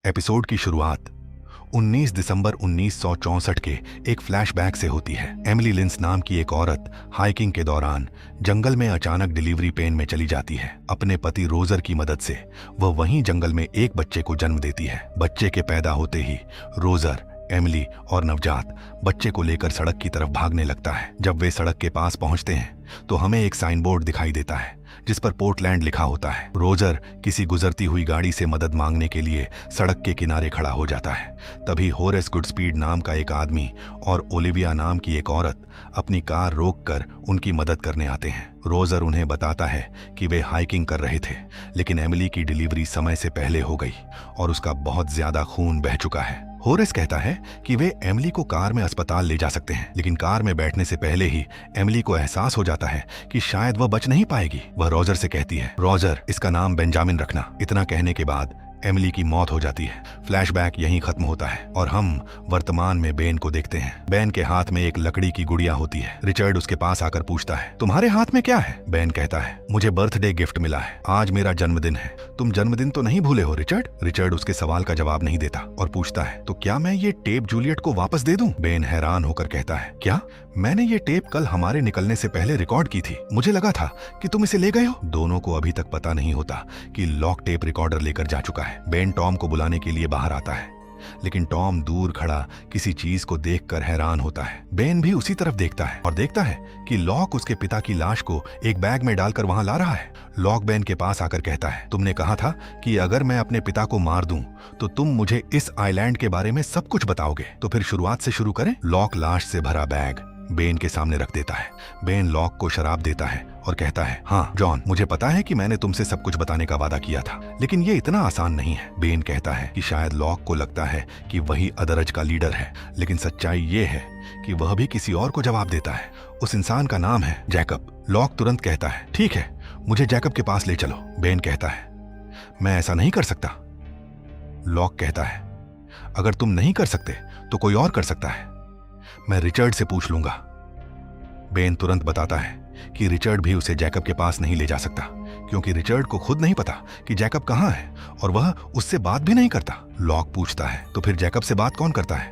Episode की शुरुआत 19 दिसंबर 1964 के एक फ्लैशबैक से होती है। एमिली लिंस नाम की एक औरत हाइकिंग के दौरान जंगल में अचानक डिलीवरी पेन में चली जाती है। अपने पति रोजर की मदद से वह वहीं जंगल में एक बच्चे को जन्म देती है। बच्चे के पैदा होते ही रोजर, एमिली और नवजात बच्चे को लेकर सड़क की तरफ भागने लगता है। जब वे सड़क के पास पहुंचते हैं तो हमें एक साइन बोर्ड दिखाई देता है जिस पर पोर्टलैंड लिखा होता है। रोजर किसी गुजरती हुई गाड़ी से मदद मांगने के लिए सड़क के किनारे खड़ा हो जाता है। तभी होरेस गुडस्पीड नाम का एक आदमी और ओलिविया नाम की एक औरत अपनी कार रोककर उनकी मदद करने आते हैं। रोजर उन्हें बताता है कि वे हाइकिंग कर रहे थे, लेकिन एमिली की डिलीवरी समय से पहले हो गई और उसका बहुत ज्यादा खून बह चुका है। होरेस कहता है कि वे एमिली को कार में अस्पताल ले जा सकते हैं, लेकिन कार में बैठने से पहले ही एमिली को एहसास हो जाता है कि शायद वह बच नहीं पाएगी। वह रोजर से कहती है, रोजर, इसका नाम बेंजामिन रखना। इतना कहने के बाद एमिली की मौत हो जाती है। फ्लैशबैक यहीं खत्म होता है और हम वर्तमान में बेन को देखते हैं। बेन के हाथ में एक लकड़ी की गुड़िया होती है। रिचर्ड उसके पास आकर पूछता है, तुम्हारे हाथ में क्या है? बेन कहता है, मुझे बर्थडे गिफ्ट मिला है, आज मेरा जन्मदिन है। तुम जन्मदिन तो नहीं भूले हो रिचर्ड? रिचर्ड उसके सवाल का जवाब नहीं देता और पूछता है, तो क्या मैं ये टेप जूलियट को वापस दे दूं? बेन हैरान होकर कहता है, क्या? मैंने ये टेप कल हमारे निकलने से पहले रिकॉर्ड की थी। मुझे लगा था कि तुम इसे ले गए हो। दोनों को अभी तक पता नहीं होता कि लॉक टेप रिकॉर्डर लेकर जा चुका है। बेन टॉम को बुलाने के लिए बाहर आता है, लेकिन टॉम दूर खड़ा किसी चीज को देखकर हैरान होता है। बेन भी उसी तरफ देखता है और देखता है कि लॉक उसके पिता की लाश को एक बैग में डालकर वहां ला रहा है। लॉक बेन के पास आकर कहता है, तुमने कहा था कि अगर मैं अपने पिता को मार दूं तो तुम मुझे इस आइलैंड के बारे में सब कुछ बताओगे। तो फिर शुरुआत से शुरू करें। लॉक लाश से भरा बैग बेन के सामने रख देता है। बेन लॉक को शराब देता है और कहता है, हाँ जॉन, मुझे पता है कि मैंने तुमसे सब कुछ बताने का वादा किया था, लेकिन ये इतना आसान नहीं है। बेन कहता है कि शायद लॉक को लगता है कि वही अदरज का लीडर है, लेकिन सच्चाई ये है कि वह भी किसी और को जवाब देता है। उस इंसान का नाम है जैकब। लॉक तुरंत कहता है, ठीक है, मुझे जैकब के पास ले चलो। बेन कहता है, मैं ऐसा नहीं कर सकता। लॉक कहता है, अगर तुम नहीं कर सकते तो कोई और कर सकता है, मैं रिचर्ड से पूछ लूंगा। बेन तुरंत बताता है कि रिचर्ड भी उसे जैकब के पास नहीं ले जा सकता, क्योंकि रिचर्ड को खुद नहीं पता कि जैकब कहां है और वह उससे बात भी नहीं करता। लॉक पूछता है, तो फिर जैकब से बात कौन करता है?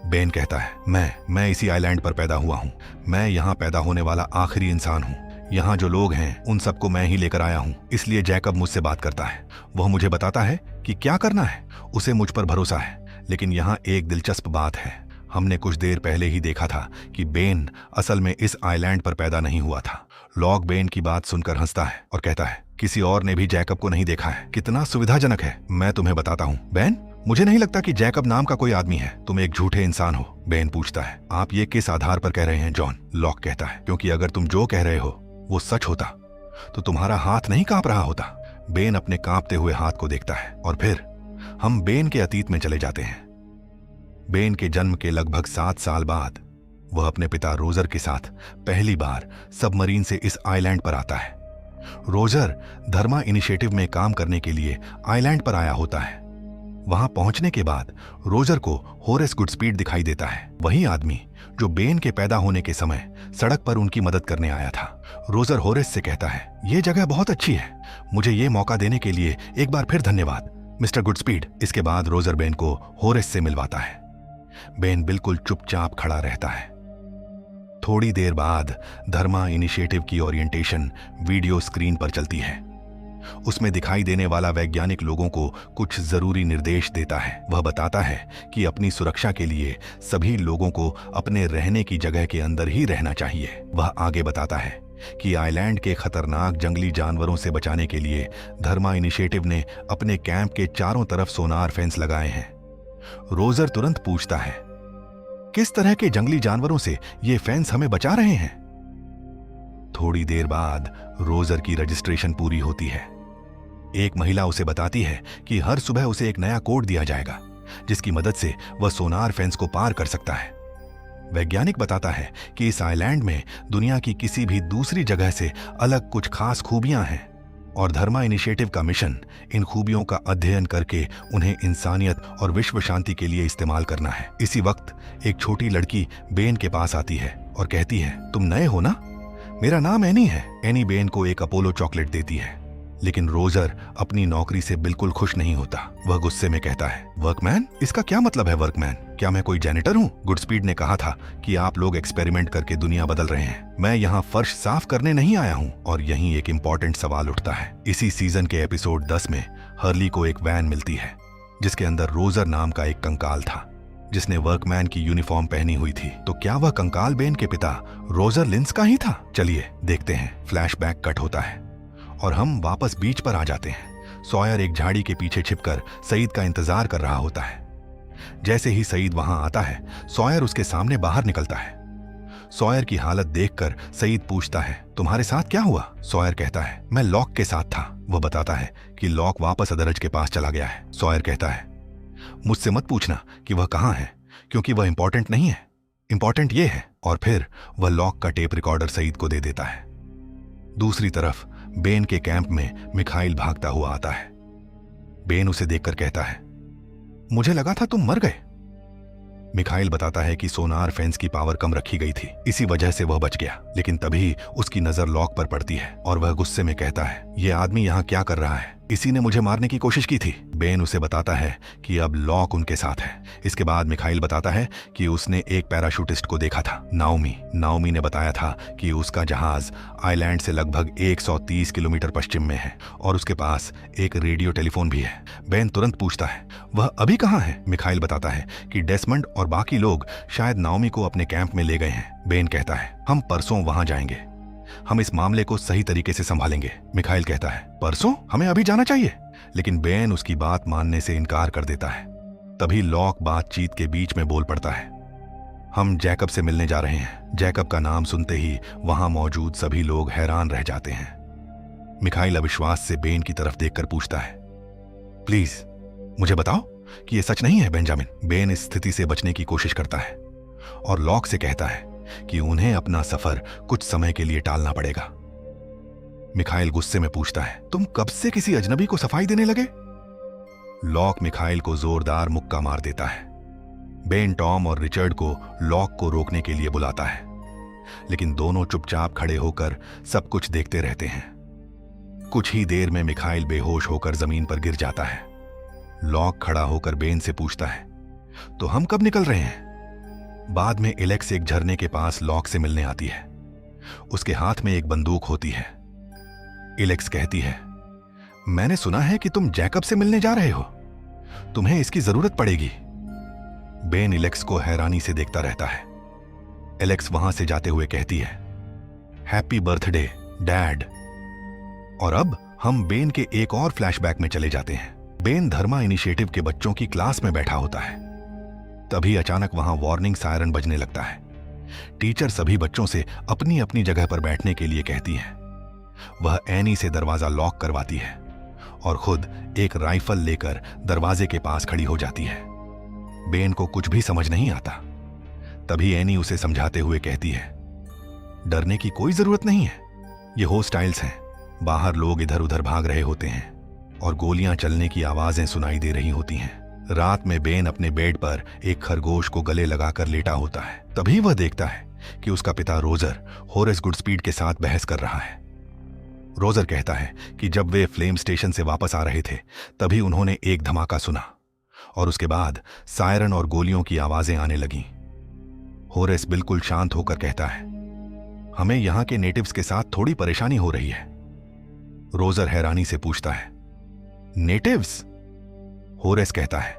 बेन कहता है, मैं इसी आइलैंड पर पैदा हुआ हूं। मैं यहां पैदा होने वाला आखिरी इंसान हूं। यहाँ जो लोग हैं उन सबको मैं ही लेकर आया हूं, इसलिए जैकब मुझसे बात करता है। वह मुझे बताता है कि क्या करना है। उसे मुझ पर भरोसा है, लेकिन यहाँ एक दिलचस्प बात है। हमने कुछ देर पहले ही देखा था कि बेन असल में इस आइलैंड पर पैदा नहीं हुआ था। लॉक बेन की बात सुनकर हंसता है और कहता है, किसी और ने भी जैकब को नहीं देखा है। कितना सुविधाजनक है। मैं तुम्हें बताता हूँ बेन, मुझे नहीं लगता कि जैकब नाम का कोई आदमी है। तुम एक झूठे इंसान हो। बेन पूछता है, आप ये किस आधार पर कह रहे हैं जॉन? लॉक कहता है, क्योंकि अगर तुम जो कह रहे हो वो सच होता तो तुम्हारा हाथ नहीं कांप रहा होता। बेन अपने कांपते हुए हाथ को देखता है और फिर हम बेन के अतीत में चले जाते हैं। बेन के जन्म के लगभग 7 साल बाद वह अपने पिता रोजर के साथ पहली बार सबमरीन से इस आइलैंड पर आता है। रोजर धर्मा इनिशिएटिव में काम करने के लिए आइलैंड पर आया होता है। वहां पहुंचने के बाद रोजर को होरेस गुडस्पीड दिखाई देता है, वही आदमी जो बेन के पैदा होने के समय सड़क पर उनकी मदद करने आया था। रोजर होरेस से कहता है, ये जगह बहुत अच्छी है, मुझे ये मौका देने के लिए एक बार फिर धन्यवाद मिस्टर गुडस्पीड। इसके बाद रोजर बेन को होरेस से मिलवाता है। बेन बिल्कुल चुपचाप खड़ा रहता है। थोड़ी देर बाद धर्मा इनिशिएटिव की ओरिएंटेशन वीडियो स्क्रीन पर चलती है। उसमें दिखाई देने वाला वैज्ञानिक लोगों को कुछ जरूरी निर्देश देता है। वह बताता है कि अपनी सुरक्षा के लिए सभी लोगों को अपने रहने की जगह के अंदर ही रहना चाहिए। वह आगे बताता है कि आइलैंड के खतरनाक जंगली जानवरों से बचाने के लिए धर्मा इनिशिएटिव ने अपने कैंप के चारों तरफ सोनार फेंस लगाए हैं। रोजर तुरंत पूछता है, किस तरह के जंगली जानवरों से ये फेंस हमें बचा रहे हैं? थोड़ी देर बाद रोजर की रजिस्ट्रेशन पूरी होती है। एक महिला उसे बताती है कि हर सुबह उसे एक नया कोड दिया जाएगा, जिसकी मदद से वह सोनार फेंस को पार कर सकता है। वैज्ञानिक बताता है कि इस आइलैंड में दुनिया की किसी भी दूसरी जगह से अलग कुछ खास खूबियां हैं और धर्मा इनिशिएटिव का मिशन इन खूबियों का अध्ययन करके उन्हें इंसानियत और विश्व शांति के लिए इस्तेमाल करना है। इसी वक्त एक छोटी लड़की बेन के पास आती है और कहती है, तुम नए हो ना? मेरा नाम एनी है। एनी बेन को एक अपोलो चॉकलेट देती है, लेकिन रोजर अपनी नौकरी से बिल्कुल खुश नहीं होता। वह गुस्से में कहता है, वर्कमैन? इसका क्या मतलब है वर्कमैन? क्या मैं कोई जेनिटर हूँ? गुडस्पीड ने कहा था कि आप लोग एक्सपेरिमेंट करके दुनिया बदल रहे हैं। मैं यहाँ फर्श साफ करने नहीं आया हूँ। और यहीं एक इम्पोर्टेंट सवाल उठता है। इसी सीजन के एपिसोड 10 में हर्ली को एक वैन मिलती है जिसके अंदर रोजर नाम का एक कंकाल था जिसने वर्कमैन की यूनिफॉर्म पहनी हुई थी। तो क्या वह कंकाल बेन के पिता रोजर लिंस का ही था? चलिए देखते हैं। फ्लैशबैक कट होता है और हम वापस बीच पर आ जाते हैं। सॉयर एक झाड़ी के पीछे छिपकर सईद का इंतजार कर रहा होता है। जैसे ही सईद वहां आता है, सॉयर उसके सामने बाहर निकलता है। सॉयर की हालत देखकर सईद पूछता है, तुम्हारे साथ क्या हुआ? सॉयर कहता है, मैं लॉक के साथ था। वह बताता है कि लॉक वापस अदरज के पास चला गया है। सॉयर कहता है, मुझसे मत पूछना कि वह कहां है, क्योंकि वह इंपॉर्टेंट नहीं है। इंपॉर्टेंट ये है। और फिर वह लॉक का टेप रिकॉर्डर सईद को दे देता है। दूसरी तरफ बेन के कैंप में मिखाइल भागता हुआ आता है। बेन उसे देखकर कहता है, मुझे लगा था तुम मर गए। मिखाइल बताता है कि सोनार फेंस की पावर कम रखी गई थी, इसी वजह से वह बच गया। लेकिन तभी उसकी नजर लॉक पर पड़ती है और वह गुस्से में कहता है, यह आदमी यहाँ क्या कर रहा है? इसी ने मुझे मारने की कोशिश की थी। बेन उसे बताता है कि अब लॉक उनके साथ है। इसके बाद मिखाइल बताता है कि उसने एक पैराशूटिस्ट को देखा था, नाओमी ने बताया था कि उसका जहाज आइलैंड से लगभग 130 किलोमीटर पश्चिम में है और उसके पास एक रेडियो टेलीफोन भी है। बेन तुरंत पूछता है, वह अभी कहाँ है? मिखाइल बताता है कि डेसमंड और बाकी लोग शायद नाओमी को अपने कैंप में ले गए हैं। बेन कहता है, हम परसों वहां जाएंगे, हम इस मामले को सही तरीके से संभालेंगे। मिखाइल कहता है, परसों? हमें अभी जाना चाहिए। लेकिन बेन उसकी बात मानने से इनकार कर देता है। तभी लॉक बातचीत के बीच में बोल पड़ता है, हम जैकब से मिलने जा रहे हैं। जैकब का नाम सुनते ही वहां मौजूद सभी लोग हैरान रह जाते हैं। मिखाइल अविश्वास से बेन की तरफ देखकर पूछता है, प्लीज मुझे बताओ कि यह सच नहीं है बेंजामिन। बेन इस स्थिति से बचने की कोशिश करता है और लॉक से कहता है कि उन्हें अपना सफर कुछ समय के लिए टालना पड़ेगा। मिखाइल गुस्से में पूछता है, तुम कब से किसी अजनबी को सफाई देने लगे? लॉक मिखाइल को जोरदार मुक्का मार देता है। बेन टॉम और रिचर्ड को लॉक को रोकने के लिए बुलाता है, लेकिन दोनों चुपचाप खड़े होकर सब कुछ देखते रहते हैं। कुछ ही देर में मिखाइल बेहोश होकर जमीन पर गिर जाता है। लॉक खड़ा होकर बेन से पूछता है, तो हम कब निकल रहे हैं? बाद में एलेक्स एक झरने के पास लॉक से मिलने आती है। उसके हाथ में एक बंदूक होती है। एलेक्स कहती है, मैंने सुना है कि तुम जैकब से मिलने जा रहे हो, तुम्हें इसकी जरूरत पड़ेगी। बेन एलेक्स को हैरानी से देखता रहता है। एलेक्स वहां से जाते हुए कहती है, हैप्पी बर्थडे डैड। और अब हम बेन के एक और फ्लैशबैक में चले जाते हैं। बेन धर्मा इनिशिएटिव के बच्चों की क्लास में बैठा होता है। तभी अचानक वहां वार्निंग सायरन बजने लगता है। टीचर सभी बच्चों से अपनी अपनी जगह पर बैठने के लिए कहती है। वह एनी से दरवाजा लॉक करवाती है और खुद एक राइफल लेकर दरवाजे के पास खड़ी हो जाती है। बेन को कुछ भी समझ नहीं आता। तभी एनी उसे समझाते हुए कहती है, डरने की कोई जरूरत नहीं है, ये होस्टाइल्स हैं। बाहर लोग इधर उधर भाग रहे होते हैं और गोलियां चलने की आवाजें सुनाई दे रही होती हैं। रात में बेन अपने बेड पर एक खरगोश को गले लगाकर लेटा होता है। तभी वह देखता है कि उसका पिता रोजर होरेस गुडस्पीड के साथ बहस कर रहा है। रोजर कहता है कि जब वे फ्लेम स्टेशन से वापस आ रहे थे तभी उन्होंने एक धमाका सुना और उसके बाद सायरन और गोलियों की आवाजें आने लगीं। होरेस बिल्कुल शांत होकर कहता है, हमें यहां के नेटिव्स के साथ थोड़ी परेशानी हो रही है। रोजर हैरानी से पूछता है, नेटिव्स? होरेस कहता है,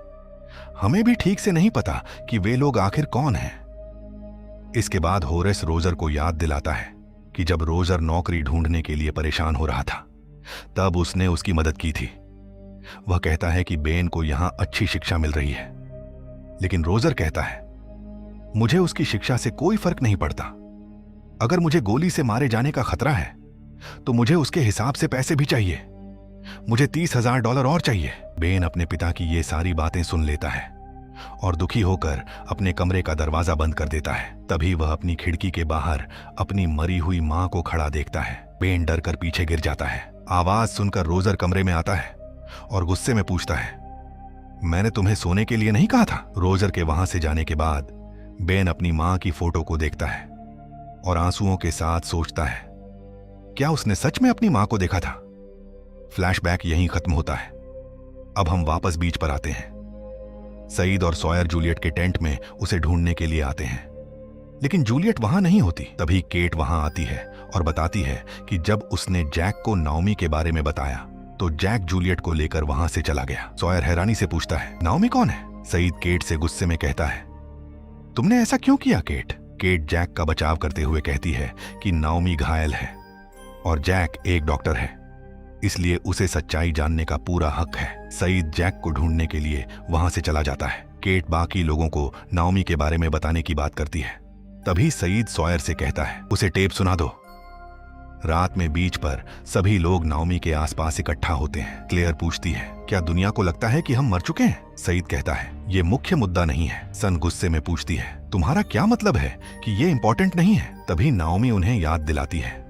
हमें भी ठीक से नहीं पता कि वे लोग आखिर कौन हैं। इसके बाद होरेस रोजर को याद दिलाता है कि जब रोजर नौकरी ढूंढने के लिए परेशान हो रहा था तब उसने उसकी मदद की थी। वह कहता है कि बेन को यहां अच्छी शिक्षा मिल रही है, लेकिन रोजर कहता है, मुझे उसकी शिक्षा से कोई फर्क नहीं पड़ता। अगर मुझे गोली से मारे जाने का खतरा है तो मुझे उसके हिसाब से पैसे भी चाहिए। मुझे $30,000 और चाहिए। बेन अपने पिता की ये सारी बातें सुन लेता है और दुखी होकर अपने कमरे का दरवाजा बंद कर देता है। तभी वह अपनी खिड़की के बाहर अपनी मरी हुई मां को खड़ा देखता है। बेन डर कर पीछे गिर जाता है। आवाज सुनकर रोजर कमरे में आता है और गुस्से में पूछता है, मैंने तुम्हें सोने के लिए नहीं कहा था? रोजर के वहां से जाने के बाद बेन अपनी मां की फोटो को देखता है और आंसुओं के साथ सोचता है, क्या उसने सच में अपनी मां को देखा था? फ्लैशबैक यहीं खत्म होता है। अब हम वापस बीच पर आते हैं। सईद और सॉयर जूलियट के टेंट में उसे ढूंढने के लिए आते हैं, लेकिन जूलियट वहां नहीं होती। तभी केट वहां आती है और बताती है कि जब उसने जैक को नाओमी के बारे में बताया तो जैक जूलियट को लेकर वहां से चला गया। सॉयर हैरानी से पूछता है, नाओमी कौन है? सईद केट से गुस्से में कहता है, तुमने ऐसा क्यों किया केट? केट जैक का बचाव करते हुए कहती है कि नाओमी घायल है और जैक एक डॉक्टर है, इसलिए उसे सच्चाई जानने का पूरा हक है। सईद जैक को ढूंढने के लिए वहां से चला जाता है। केट बाकी लोगों को नाओमी के बारे में बताने की बात करती है। तभी सईद सॉयर से कहता है, उसे टेप सुना दो। रात में बीच पर सभी लोग नाओमी के आसपास इकट्ठा होते हैं। क्लेयर पूछती है, क्या दुनिया को लगता है कि हम मर चुके हैं? सईद कहता है, ये मुख्य मुद्दा नहीं है। सन गुस्से में पूछती है, तुम्हारा क्या मतलब है कि ये इंपॉर्टेंट नहीं है? तभी नाओमी उन्हें याद दिलाती है,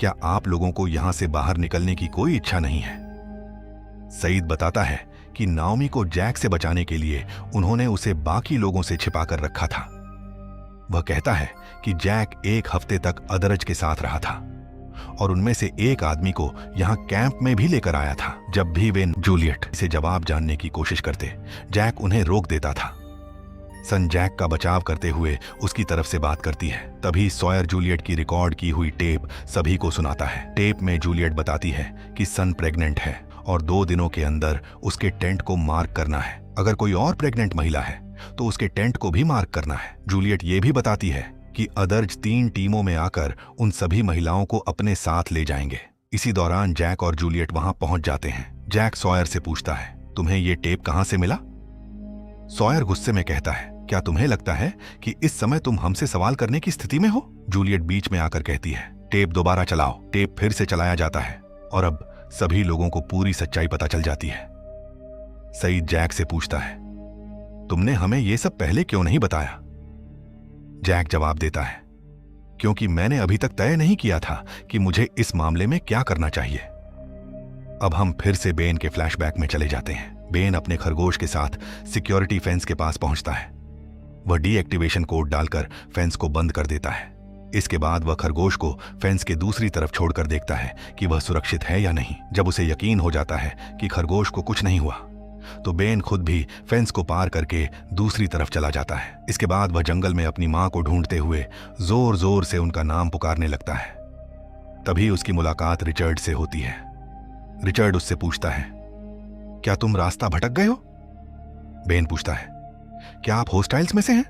क्या आप लोगों को यहां से बाहर निकलने की कोई इच्छा नहीं है? सईद बताता है कि नाओमी को जैक से बचाने के लिए उन्होंने उसे बाकी लोगों से छिपा कर रखा था। वह कहता है कि जैक एक हफ्ते तक अदरज के साथ रहा था और उनमें से एक आदमी को यहां कैंप में भी लेकर आया था। जब भी वे जूलियट से जवाब जानने की कोशिश करते, जैक उन्हें रोक देता था। सन जैक का बचाव करते हुए उसकी तरफ से बात करती है। तभी सॉयर जूलियट की रिकॉर्ड की हुई टेप सभी को सुनाता है। टेप में जूलियट बताती है कि सन प्रेग्नेंट है और 2 दिनों के अंदर उसके टेंट को मार्क करना है। अगर कोई और प्रेग्नेंट महिला है तो उसके टेंट को भी मार्क करना है। जूलियट ये भी बताती है कि अदर्ज 3 टीमों में आकर उन सभी महिलाओं को अपने साथ ले जाएंगे। इसी दौरान जैक और जूलियट वहां पहुंच जाते हैं। जैक सॉयर से पूछता है, तुम्हें ये टेप कहां से मिला? सॉयर गुस्से में कहता है, क्या तुम्हें लगता है कि इस समय तुम हमसे सवाल करने की स्थिति में हो? जूलियट बीच में आकर कहती है, टेप दोबारा चलाओ। टेप फिर से चलाया जाता है और अब सभी लोगों को पूरी सच्चाई पता चल जाती है। सईद जैक से पूछता है, तुमने हमें यह सब पहले क्यों नहीं बताया? जैक जवाब देता है, क्योंकि मैंने अभी तक तय नहीं किया था कि मुझे इस मामले में क्या करना चाहिए। अब हम फिर से बेन के फ्लैशबैक में चले जाते हैं। बेन अपने खरगोश के साथ सिक्योरिटी फेंस के पास पहुंचता है। वह डीएक्टिवेशन कोड डालकर फेंस को बंद कर देता है। इसके बाद वह खरगोश को फेंस के दूसरी तरफ छोड़कर देखता है कि वह सुरक्षित है या नहीं। जब उसे यकीन हो जाता है कि खरगोश को कुछ नहीं हुआ, तो बेन खुद भी फेंस को पार करके दूसरी तरफ चला जाता है। इसके बाद वह जंगल में अपनी मां को ढूंढते हुए जोर जोर से उनका नाम पुकारने लगता है। तभी उसकी मुलाकात रिचर्ड से होती है। रिचर्ड उससे पूछता है, क्या तुम रास्ता भटक गए हो? बेन पूछता है, क्या आप होस्टाइल्स में से हैं?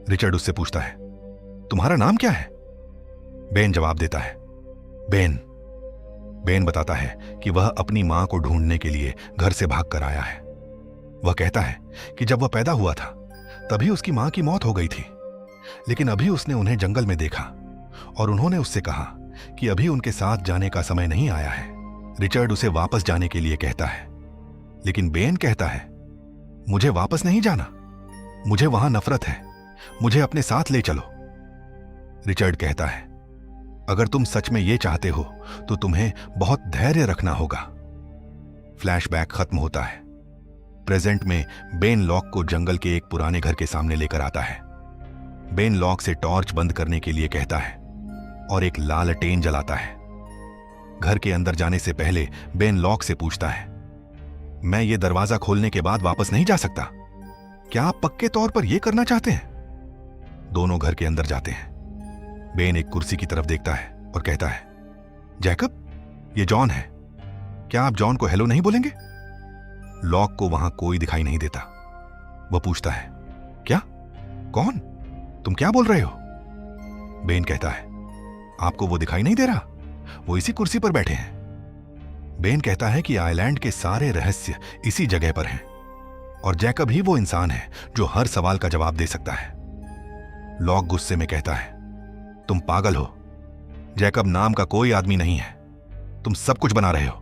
रिचर्ड उससे पूछता है, तुम्हारा नाम क्या है? बेन जवाब देता है, बेन। बेन बताता है कि वह अपनी मां को ढूंढने के लिए घर से भागकर आया है। वह कहता है कि जब वह पैदा हुआ था तभी उसकी मां की मौत हो गई थी, लेकिन अभी उसने उन्हें जंगल में देखा और उन्होंने उससे कहा कि अभी उनके साथ जाने का समय नहीं आया है। रिचर्ड उसे वापस जाने के लिए कहता है, लेकिन बेन कहता है, मुझे वापस नहीं जाना, मुझे वहां नफरत है, मुझे अपने साथ ले चलो। रिचर्ड कहता है, अगर तुम सच में ये चाहते हो तो तुम्हें बहुत धैर्य रखना होगा। फ्लैशबैक खत्म होता है। प्रेजेंट में बेन लॉक को जंगल के एक पुराने घर के सामने लेकर आता है। बेन लॉक से टॉर्च बंद करने के लिए कहता है और एक लालटेन जलाता है। घर के अंदर जाने से पहले बेन लॉक से पूछता है, मैं ये दरवाजा खोलने के बाद वापस नहीं जा सकता? क्या आप पक्के तौर पर यह करना चाहते हैं? दोनों घर के अंदर जाते हैं। बेन एक कुर्सी की तरफ देखता है और कहता है, जैकब, ये जॉन है, क्या आप जॉन को हेलो नहीं बोलेंगे? लॉक को वहां कोई दिखाई नहीं देता। वह पूछता है, क्या? कौन? तुम क्या बोल रहे हो? बेन कहता है, आपको वो दिखाई नहीं दे रहा? वो इसी कुर्सी पर बैठे हैं। बेन कहता है कि आइलैंड के सारे रहस्य इसी जगह पर हैं और जैकब ही वो इंसान है जो हर सवाल का जवाब दे सकता है। लॉक गुस्से में कहता है, तुम पागल हो, जैकब नाम का कोई आदमी नहीं है, तुम सब कुछ बना रहे हो।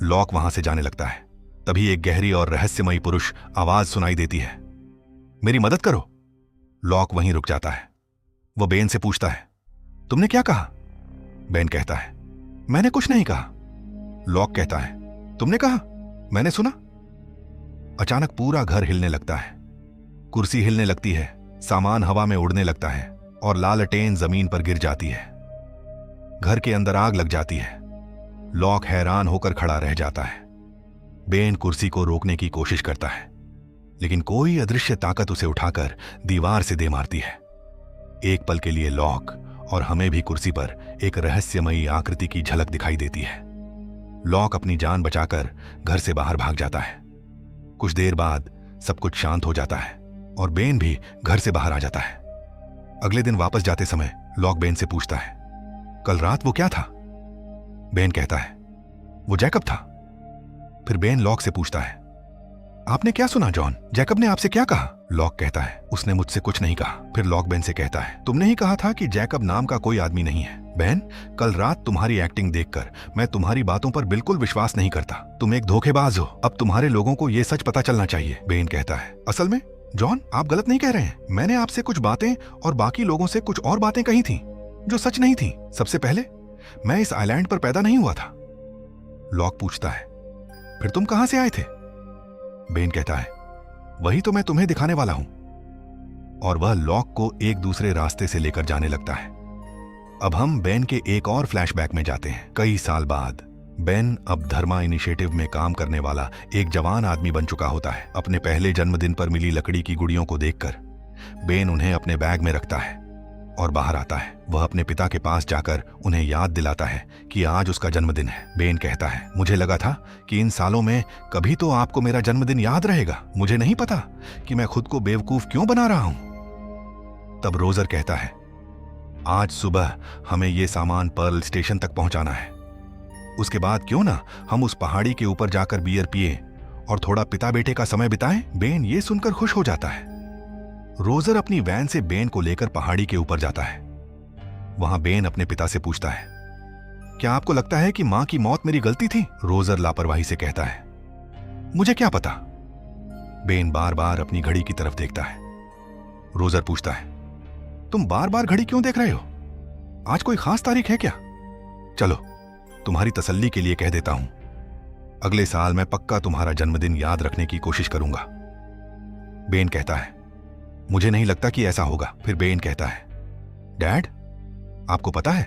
लॉक वहां से जाने लगता है। तभी एक गहरी और रहस्यमयी पुरुष आवाज सुनाई देती है, मेरी मदद करो। लॉक वहीं रुक जाता है। वह बेन से पूछता है, तुमने क्या कहा? बेन कहता है, मैंने कुछ नहीं कहा। लॉक कहता है, तुमने कहा, मैंने सुना। अचानक पूरा घर हिलने लगता है, कुर्सी हिलने लगती है, सामान हवा में उड़ने लगता है और लालटेन जमीन पर गिर जाती है। घर के अंदर आग लग जाती है। लॉक हैरान होकर खड़ा रह जाता है। बेन कुर्सी को रोकने की कोशिश करता है, लेकिन कोई अदृश्य ताकत उसे उठाकर दीवार से दे मारती है। एक पल के लिए लॉक और हमें भी कुर्सी पर एक रहस्यमयी आकृति की झलक दिखाई देती है। लॉक अपनी जान बचाकर घर से बाहर भाग जाता है। कुछ देर बाद सब कुछ शांत हो जाता है और बेन भी घर से बाहर आ जाता है। अगले दिन वापस जाते समय लॉक बेन से पूछता है, कल रात वो क्या था? बेन कहता है, वो जैकब था। फिर बेन लॉक से पूछता है, आपने क्या सुना जॉन? जैकब ने आपसे क्या कहा? लॉक कहता है, उसने मुझसे कुछ नहीं कहा। फिर लॉक बेन से कहता है, तुमने ही कहा था कि जैकब नाम का कोई आदमी नहीं है। बेन, कल रात तुम्हारी एक्टिंग देखकर मैं तुम्हारी बातों पर बिल्कुल विश्वास नहीं करता। तुम एक धोखेबाज हो। अब तुम्हारे लोगों को ये सच पता चलना चाहिए। बेन कहता है, असल में जॉन आप गलत नहीं कह रहे हैं। मैंने आपसे कुछ बातें और बाकी लोगों से कुछ और बातें कही थी जो सच नहीं थी। सबसे पहले मैं इस आइलैंड पर पैदा नहीं हुआ था। लॉक पूछता है, फिर तुम कहां से आए थे? बेन कहता है, वही तो मैं तुम्हें दिखाने वाला हूं। और वह लॉक को एक दूसरे रास्ते से लेकर जाने लगता है। अब हम बेन के एक और फ्लैशबैक में जाते हैं। कई साल बाद बेन अब धर्मा इनिशिएटिव में काम करने वाला एक जवान आदमी बन चुका होता है। अपने पहले जन्मदिन पर मिली लकड़ी की गुड़ियों को देखकर बेन उन्हें अपने बैग में रखता है और बाहर आता है। वह अपने पिता के पास जाकर उन्हें याद दिलाता है कि आज उसका जन्मदिन है। बेन कहता है, मुझे लगा था कि इन सालों में कभी तो आपको मेरा जन्मदिन याद रहेगा। मुझे नहीं पता कि मैं खुद को बेवकूफ क्यों बना रहा हूं। तब रोजर कहता है, आज सुबह हमें यह सामान पर्ल स्टेशन तक पहुंचाना है। उसके बाद क्यों ना हम उस पहाड़ी के ऊपर जाकर बियर पिए और थोड़ा पिता बेटे का समय बिताएं। बेन ये सुनकर खुश हो जाता है। रोजर अपनी वैन से बेन को लेकर पहाड़ी के ऊपर जाता है। वहां बेन अपने पिता से पूछता है, क्या आपको लगता है कि मां की मौत मेरी गलती थी? रोजर लापरवाही से कहता है, मुझे क्या पता। बेन बार बार अपनी घड़ी की तरफ देखता है। रोजर पूछता है, तुम बार बार घड़ी क्यों देख रहे हो? आज कोई खास तारीख है क्या? चलो तुम्हारी तसल्ली के लिए कह देता हूं, अगले साल मैं पक्का तुम्हारा जन्मदिन याद रखने की कोशिश करूंगा। बेन कहता है, मुझे नहीं लगता कि ऐसा होगा। फिर बेन कहता है, डैड आपको पता है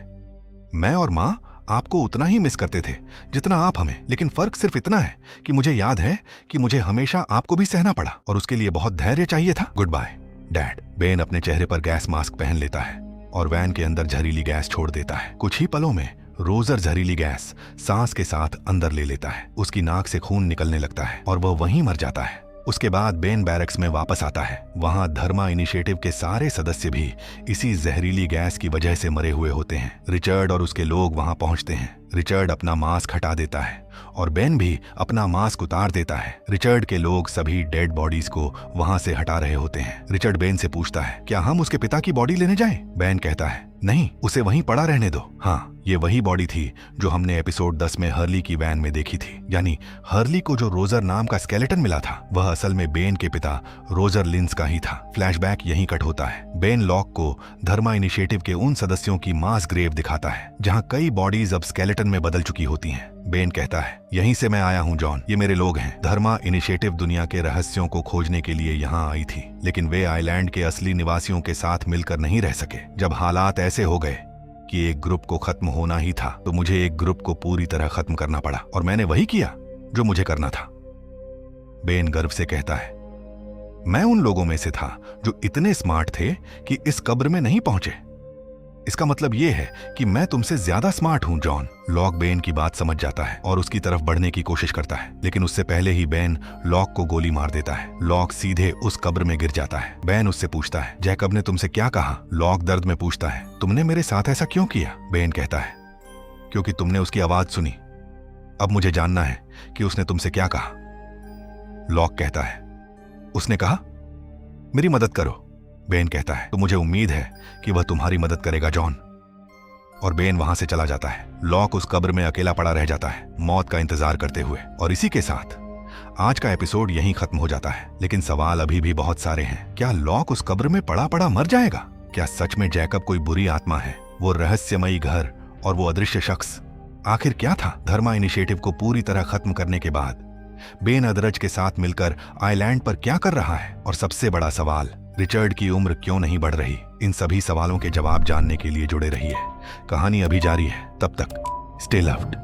मैं और मां आपको उतना ही मिस करते थे जितना आप हमें, लेकिन फर्क सिर्फ इतना है कि मुझे याद है कि मुझे हमेशा आपको भी सहना पड़ा और उसके लिए बहुत धैर्य चाहिए था। Good bye dad. बेन अपने चेहरे पर गैस मास्क पहन लेता है और वैन के अंदर जहरीली गैस छोड़ देता है। कुछ ही पलों में रोजर जहरीली गैस सांस के साथ अंदर ले लेता है। उसकी नाक से खून निकलने लगता है और वह वहीं मर जाता है। उसके बाद बेन बैरक्स में वापस आता है। वहां धर्मा इनिशिएटिव के सारे सदस्य भी इसी जहरीली गैस की वजह से मरे हुए होते हैं। रिचर्ड और उसके लोग वहां पहुंचते हैं। रिचर्ड अपना मास्क हटा देता है और बेन भी अपना मास्क उतार देता है। रिचर्ड के लोग सभी डेड बॉडीज को वहां से हटा रहे होते हैं। रिचर्ड बेन से पूछता है, क्या हम उसके पिता की बॉडी लेने जाएं? बेन कहता है, नहीं, उसे वहीं पड़ा रहने दो। हाँ, ये वही बॉडी थी जो हमने एपिसोड 10 में हर्ली की वैन में देखी थी। यानी हर्ली को जो रोजर नाम का स्केलेटन मिला था वह असल में बेन के पिता रोजर लिंस का ही था। फ्लैशबैक यहीं कट होता है। बेन लॉक को धर्मा इनिशिएटिव के उन सदस्यों की मास ग्रेव दिखाता है जहां कई बॉडीज अब स्केलेटन में बदल चुकी होती हैं। बेन कहता है, यहीं से मैं आया हूं जॉन, ये मेरे लोग हैं। धर्मा इनिशिएटिव दुनिया के रहस्यों को खोजने के लिए यहाँ आई थी, लेकिन वे आइलैंड के असली निवासियों के साथ मिलकर नहीं रह सके। जब हालात ऐसे हो गए कि एक ग्रुप को खत्म होना ही था तो मुझे एक ग्रुप को पूरी तरह खत्म करना पड़ा और मैंने वही किया जो मुझे करना था। बेन गर्व से कहता है, मैं उन लोगों में से था जो इतने स्मार्ट थे कि इस कब्र में नहीं पहुंचे। इसका मतलब यह है कि मैं तुमसे ज्यादा स्मार्ट हूं जॉन। लॉक बेन की बात समझ जाता है और उसकी तरफ बढ़ने की कोशिश करता है, लेकिन उससे पहले ही बेन लॉक को गोली मार देता है। लॉक सीधे उस कब्र में गिर जाता है। बेन उससे पूछता है, जैकब ने तुमसे क्या कहा? लॉक दर्द में पूछता है, तुमने मेरे साथ ऐसा क्यों किया? बेन कहता है, क्योंकि तुमने उसकी आवाज सुनी। अब मुझे जानना है कि उसने तुमसे क्या कहा। लॉक कहता है, उसने कहा मेरी मदद करो। बेन कहता है, तो मुझे उम्मीद है कि वह तुम्हारी मदद करेगा जॉन। और बेन वहां से चला जाता है। लॉक उस कब्र में अकेला पड़ा रह जाता है, मौत का इंतजार करते हुए। और इसी के साथ आज का एपिसोड यहीं खत्म हो जाता है। लेकिन सवाल अभी भी बहुत सारे हैं। क्या लॉक उस कब्र में पड़ा पड़ा मर जाएगा? क्या सच में जैकब कोई बुरी आत्मा है? वो रहस्यमयी घर और वो अदृश्य शख्स आखिर क्या था? धर्मा इनिशिएटिव को पूरी तरह खत्म करने के बाद बेन अदरज के साथ मिलकर आइलैंड पर क्या कर रहा है? और सबसे बड़ा सवाल, रिचर्ड की उम्र क्यों नहीं बढ़ रही? इन सभी सवालों के जवाब जानने के लिए जुड़े रहिए। कहानी अभी जारी है। तब तक स्टे लव्ड।